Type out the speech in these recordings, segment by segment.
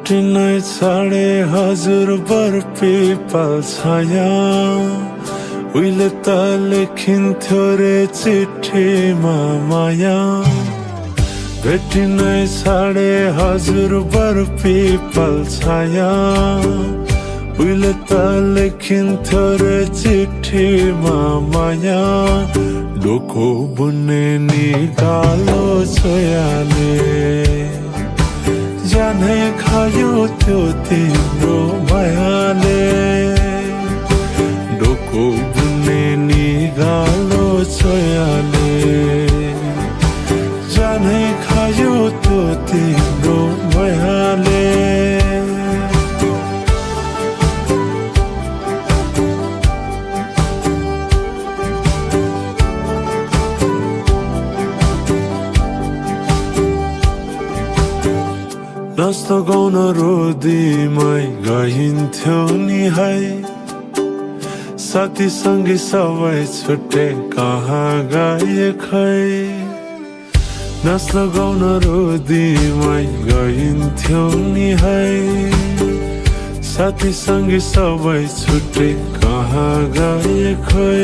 भेटिनै छाडे हजुर बर पिपल छाया उहिले त लेखिन्थ्यो रे चिठीमा माया भेटिनै छाडे हजुर बर पिपल छाया उहिले त लेखिन्थ्यो रे चिठीमा माया डोको बुन्ने निकालो छोयाले जाने खायो त्यो तिम्रो मायाले डोको बुन्ने निगालो छोयाले जाने खायो त्यो तिम्रो मायाले नाच्न गाउन रोदीमै गइन्थ्यो नि है साथी सँगै सबै छुट्टे कहाँ गए खै नाच्न गाउन रोदीमै गइन्थ्यो नि है साथी सँगै सबै छुट्टे कहाँ गए खै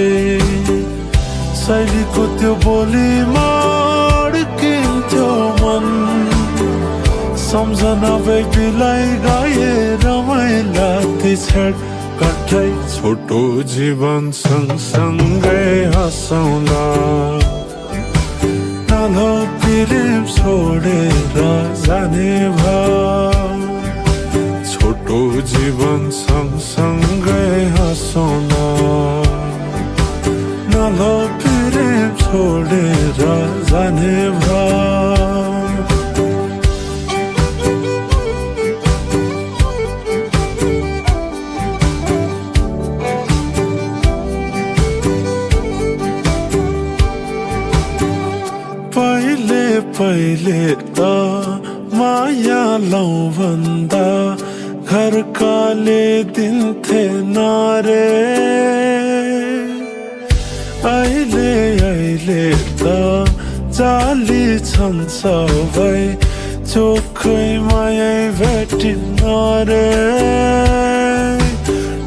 शैलीको त्यो बोलीमा अड्किन्थ्यो मन सम्झना बेबीलाई गाए रमाइला ती छेड कठै छोटो जीवन सँगसँगै हँसौँला नालो प्रेम छोडेर जाने भाव छोटो जीवन सँगसँगै हँसौँला नालो प्रेम छोडेर जाने भाव पहिले त माया लौ भन्दा घर काले दिन्थे नारे अहिले त जाली छन् सबै चोखै माया भेटिन्न रे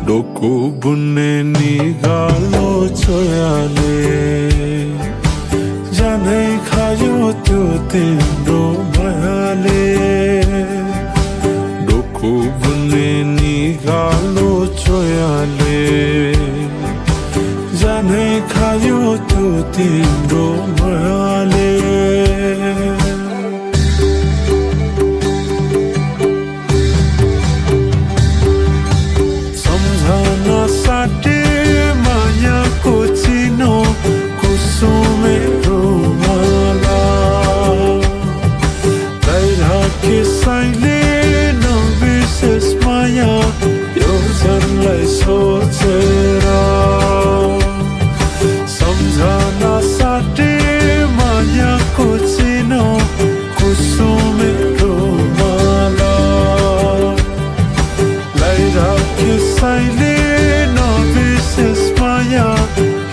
डोको बुन्ने निगालो छोयाले जानै खायो त्यो तिम्रो मायाले डोको बुन्ने निगालो छोयाले जानै खायो त्यो तिम्रो मायाले सम्झना साटे मायाको चिनो कुसुमे कसैले नबिर्सेस माया यो जनलाई सोचेर सम्झना साटे मायाको चिनो कुसुमेको माला कसैले नबिर्सेस माया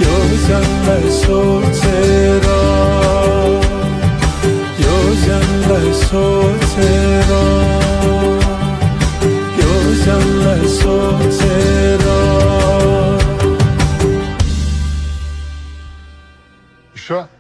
यो जनलाई सोचेर यो जनलाई सोचेर यो जनलाई सोचेर Що?